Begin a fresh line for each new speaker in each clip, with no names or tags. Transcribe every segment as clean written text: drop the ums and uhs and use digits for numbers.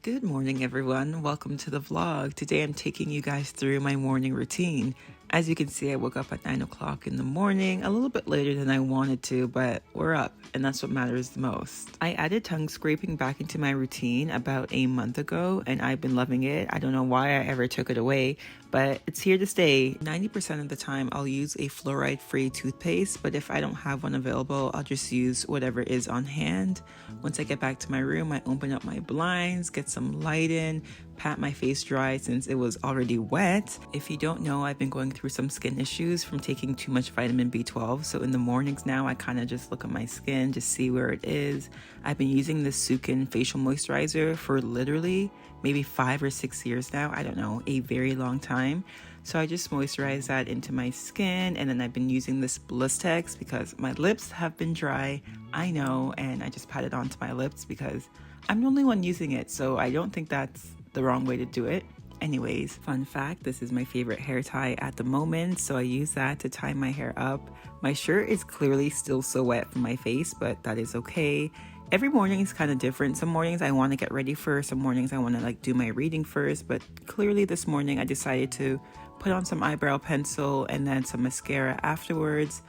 Good morning, everyone. Welcome to the vlog. Today I'm taking you guys through my morning routine. As you can see, I woke up at 9 o'clock in the morning, a little bit later than I wanted to, but we're up, and that's what matters the most. I added tongue scraping back into my routine about a month ago, and I've been loving it. I don't know why I ever took it away, but it's here to stay. 90% of the time, I'll use a fluoride-free toothpaste, but if I don't have one available, I'll just use whatever is on hand. Once I get back to my room, I open up my blinds, get some light in, pat my face dry since it was already wet. If you don't know, I've been going through some skin issues from taking too much vitamin B12. So in the mornings now, I kind of just look at my skin, just see where it is. I've been using this Sukin facial moisturizer for literally maybe 5 or 6 years now. I don't know, a very long time. So I just moisturize that into my skin, and then I've been using this Blistex because my lips have been dry, I know, and I just pat it onto my lips because I'm the only one using it, so I don't think that's the wrong way to do it. Anyways, fun fact, this is my favorite hair tie at the moment, so I use that to tie my hair up. My shirt is clearly still so wet from my face, but that is okay. Every morning is kind of different. Some mornings I want to get ready first, some mornings I want to do my reading first, but clearly this morning I decided to put on some eyebrow pencil and then some mascara afterwards.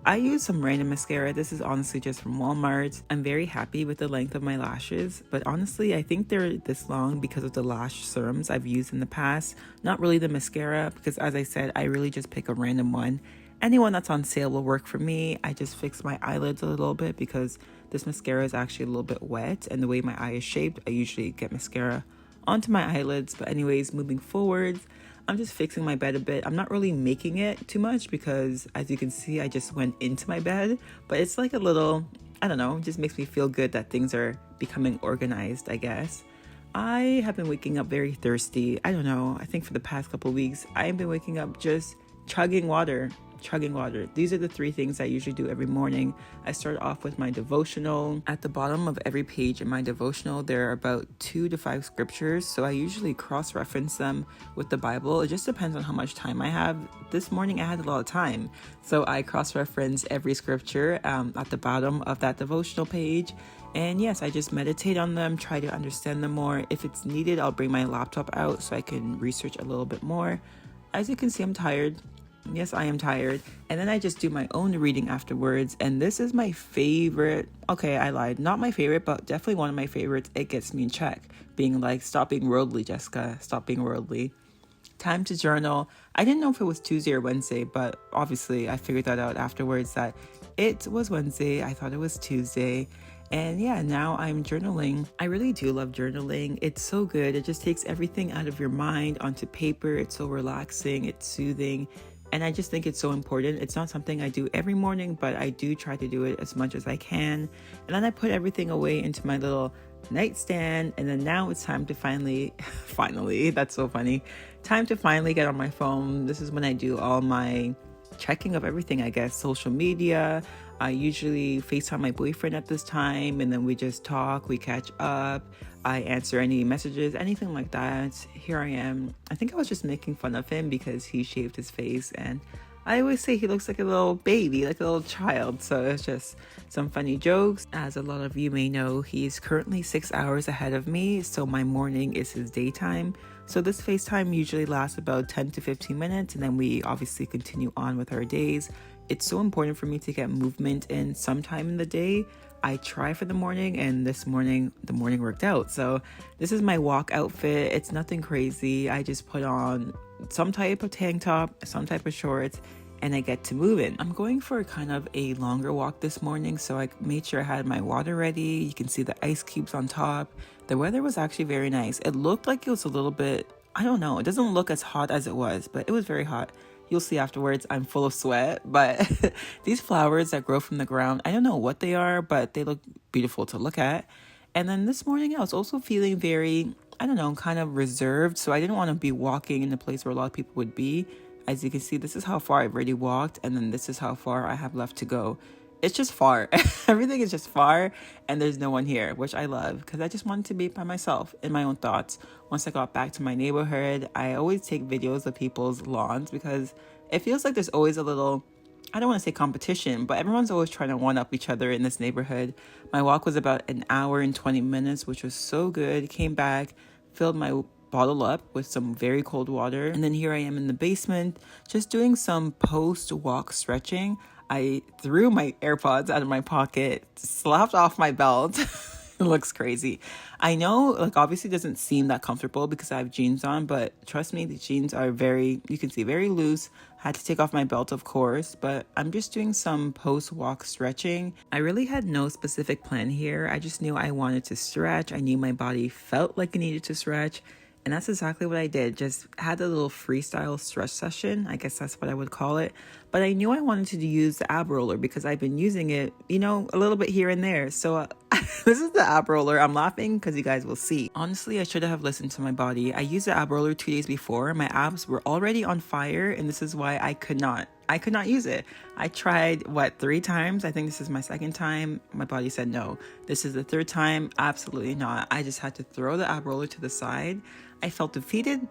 I use some random mascara. This is honestly just from Walmart. I'm very happy with the length of my lashes, but honestly, I think they're this long because of the lash serums I've used in the past. Not really the mascara, because as I said, I really just pick a random one. Anyone that's on sale will work for me. I just fix my eyelids a little bit because this mascara is actually a little bit wet, and the way my eye is shaped, I usually get mascara onto my eyelids. But anyways, moving forwards, I'm just fixing my bed a bit. I'm not really making it too much because, as you can see, I just went into my bed, but it's like a little, I don't know, it just makes me feel good that things are becoming organized, I guess. I have been waking up very thirsty. I don't know, I think for the past couple of weeks, I've been waking up just chugging water. These are the 3 things I usually do every morning. I start off with my devotional. At the bottom of every page in my devotional, there are about 2 to 5 scriptures, so I usually cross-reference them with the Bible. It just depends on how much time I have. This morning I had a lot of time, so I cross-reference every scripture at the bottom of that devotional page. And yes, I just meditate on them, try to understand them more. If it's needed, I'll bring my laptop out so I can research a little bit more. As you can see, I'm tired. Yes, I am tired. And then I just do my own reading afterwards. And this is my favorite. Okay, I lied. Not my favorite, but definitely one of my favorites. It gets me in check. Being like, stop being worldly, Jessica. Stop being worldly. Time to journal. I didn't know if it was Tuesday or Wednesday, but obviously I figured that out afterwards that it was Wednesday. I thought it was Tuesday. And yeah, now I'm journaling. I really do love journaling. It's so good. It just takes everything out of your mind onto paper. It's so relaxing. It's soothing. And I just think it's so important. It's not something I do every morning, but I do try to do it as much as I can. And then I put everything away into my little nightstand. And then now it's time to finally, that's so funny. Time to finally get on my phone. This is when I do all my checking of everything, I guess. Social media. I usually FaceTime my boyfriend at this time, and then we just talk, we catch up. I answer any messages, anything like that. Here I am. I think I was just making fun of him because he shaved his face, and I always say he looks like a little baby, like a little child. So it's just some funny jokes. As a lot of you may know, he's currently 6 hours ahead of me, so my morning is his daytime. So this FaceTime usually lasts about 10 to 15 minutes, and then we obviously continue on with our days. It's so important for me to get movement in sometime in the day. I try for the morning, and this morning, the morning worked out. So this is my walk outfit. It's nothing crazy. I just put on some type of tank top, some type of shorts, and I get to move in. I'm going for kind of a longer walk this morning, so I made sure I had my water ready. You can see the ice cubes on top. The weather was actually very nice. It looked like it was a little bit, I don't know, it doesn't look as hot as it was, but it was very hot. You'll see afterwards I'm full of sweat, but these flowers that grow from the ground, I don't know what they are, but they look beautiful to look at. And then this morning I was also feeling very, I don't know, kind of reserved. So I didn't want to be walking in a place where a lot of people would be. As you can see, this is how far I've already walked, and then this is how far I have left to go. It's just far. Everything is just far, and there's no one here, which I love because I just wanted to be by myself in my own thoughts. Once I got back to my neighborhood, I always take videos of people's lawns because it feels like there's always a little, I don't want to say competition, but everyone's always trying to one up each other in this neighborhood. My walk was about an hour and 20 minutes, which was so good. Came back, filled my bottle up with some very cold water. And then here I am in the basement, just doing some post-walk stretching. I threw my AirPods out of my pocket, slapped off my belt. It looks crazy. I know, like, obviously it doesn't seem that comfortable because I have jeans on, but trust me, the jeans are very, you can see, very loose. Had to take off my belt, of course, but I'm just doing some post-walk stretching. I really had no specific plan here. I just knew I wanted to stretch. I knew my body felt like it needed to stretch. And that's exactly what I did. Just had a little freestyle stretch session. I guess that's what I would call it. But I knew I wanted to use the ab roller because I've been using it, you know, a little bit here and there. So this is the ab roller. I'm laughing because you guys will see. Honestly, I should have listened to my body. I used the ab roller 2 days before. My abs were already on fire, and this is why I could not use it. I tried, 3 times? I think this is my 2nd time. My body said no. This is the 3rd time. Absolutely not. I just had to throw the ab roller to the side. I felt defeated.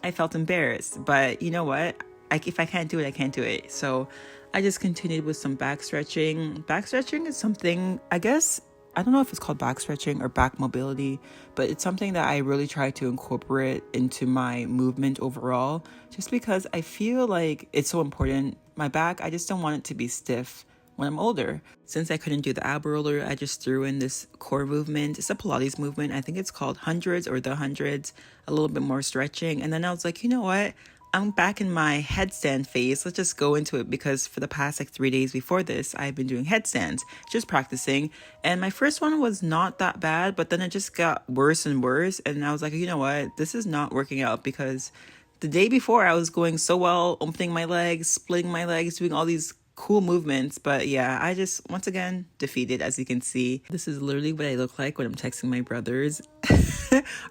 I felt embarrassed. But you know what? If I can't do it, I can't do it. So I just continued with some back stretching. Back stretching is something, I guess, I don't know if it's called back stretching or back mobility, but it's something that I really try to incorporate into my movement overall, just because I feel like it's so important. My back, I just don't want it to be stiff when I'm older. Since I couldn't do the ab roller, I just threw in this core movement. It's a Pilates movement. I think it's called hundreds or the hundreds, a little bit more stretching. And then I was like, you know what? I'm back in my headstand phase. Let's just go into it, because for the past 3 days before this, I've been doing headstands, just practicing. And my first one was not that bad, but then it just got worse and worse. And I was like, you know what? This is not working out, because the day before I was going so well, opening my legs, splitting my legs, doing all these cool movements. But yeah, I just, once again, defeated, as you can see. This is literally what I look like when I'm texting my brothers.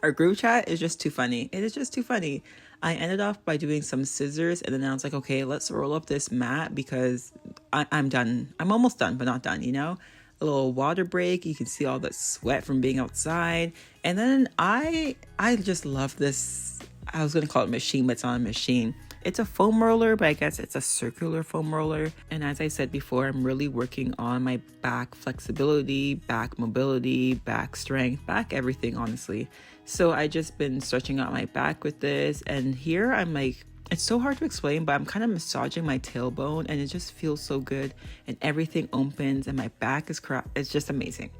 Our group chat is just too funny. It is just too funny. I ended off by doing some scissors, and then I was like, okay, let's roll up this mat because I'm done. I'm almost done, but not done, you know? A little water break. You can see all the sweat from being outside. And then I just love this. I was going to call it machine, but it's not a machine. It's a foam roller, but I guess it's a circular foam roller. And as I said before, I'm really working on my back flexibility, back mobility, back strength, back everything, honestly. So I just been stretching out my back with this. And here I'm like, it's so hard to explain, but I'm kind of massaging my tailbone, and it just feels so good. And everything opens, and my back is it's just amazing.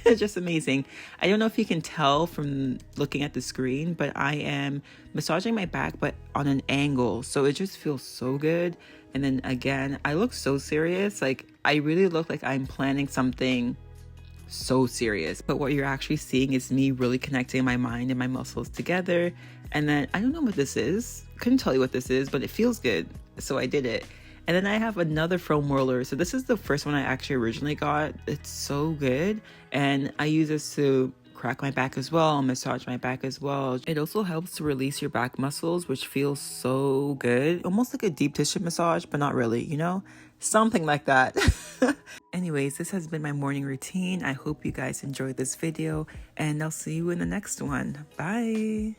It's just amazing. I don't know if you can tell from looking at the screen, but I am massaging my back, but on an angle. So it just feels so good. And then again, I look so serious. Like, I really look like I'm planning something so serious. But what you're actually seeing is me really connecting my mind and my muscles together. And then I don't know what this is. Couldn't tell you what this is, but it feels good. So I did it. And then I have another foam roller. So this is the first one I actually originally got. It's so good. And I use this to crack my back as well, massage my back as well. It also helps to release your back muscles, which feels so good. Almost like a deep tissue massage, but not really, you know? Something like that. Anyways, this has been my morning routine. I hope you guys enjoyed this video, and I'll see you in the next one. Bye.